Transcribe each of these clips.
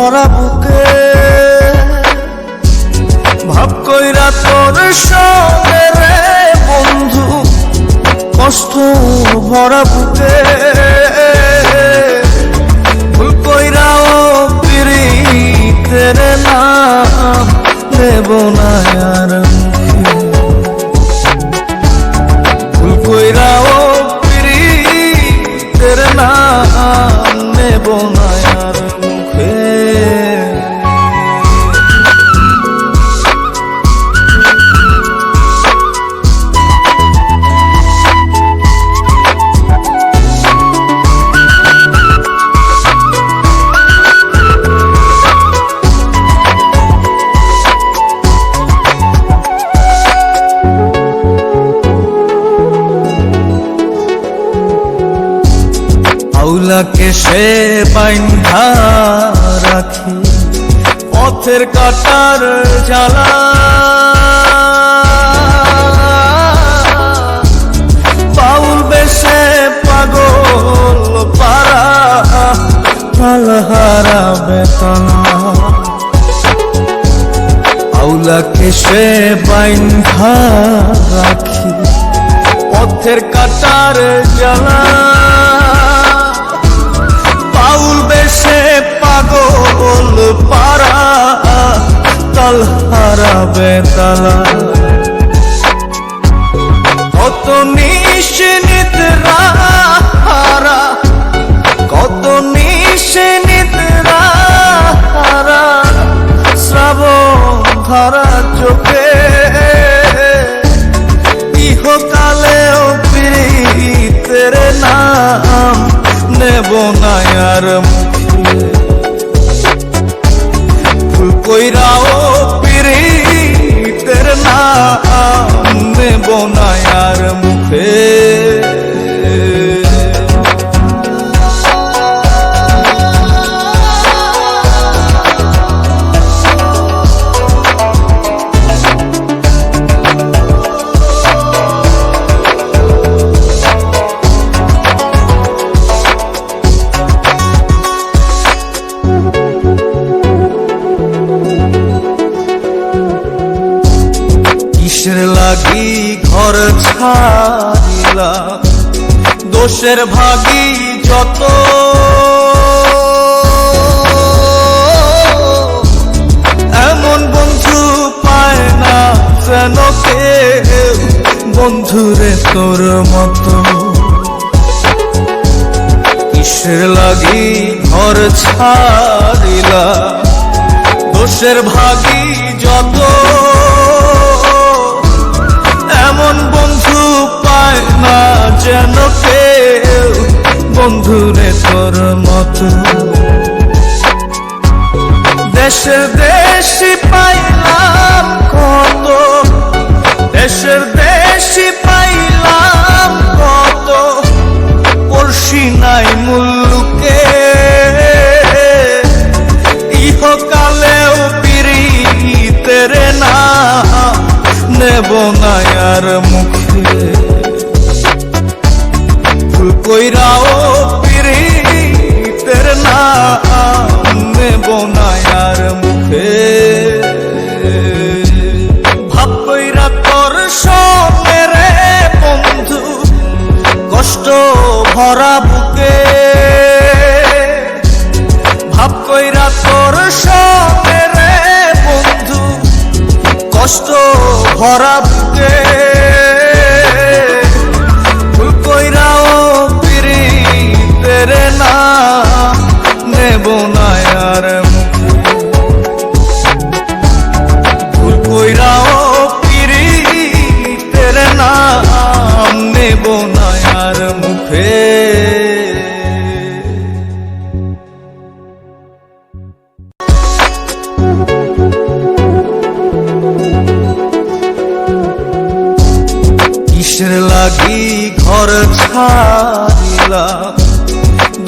ভরা বুকে ভাব কইরা তোর সঙ্গে রে বন্ধু কষ্ট ভরা বুকে ভুল কইরাও পিরিতের নাম নেব না আর মুখে ভুল কইরাও পিরিতের নাম নেব না আর মুখে আউলাকে সে বাইন্ধা রাখি পথের কাটার জ্বালা বাউল বেশে পাগল পারা কালহারা বেতনা আউলাকে সে বাইন্ধা রাখি পথের কাটার জ্বালা বাউল বেশে পাগল পারা তালহারা বেতালা কত নিশ্চিত রাহারা কত নিশ্চিত রাহারা শ্রাবণ ধারা চোখে ইহকালেও প্রীতের নাম নেব না আর মুখে ভুল কইরাও পিরিতের নাম নেব না আর মুখে লাগি ঘর ছাড়িলাম দোষের ভাগী যত এমন বন্ধু পায় না যেন কেউ বন্ধুরে তোর মতো কিসের লাগি ঘর ছাড়িলাম দোষের ভাগী যত এমন বন্ধু পায় না যেন কেউ বন্ধুরে তোর মতো দেশের দেশি পাইলাম কত দেশের দেশি পাইলাম কত পড়শি নাই মুল্লুকে ইহকালেও পিরিতের নাম নেব না আর মুখে ভুল কইরাও পিরিতের নাম নেব না আর মুখে ভাব কইরা তোর সঙ্গে রে বন্ধু কষ্ট ভরা বুকে ভাব কইরা তোর সঙ্গে রে বন্ধু কষ্ট ভরা বুকে ভুল কইরাও পিরিতের নাম নেব না আর মুখে ভুল কইরাও পিরিতের নাম নেব না আর মুখে লাগি ঘর ছাড়িলাম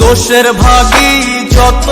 দোষের ভাগী যত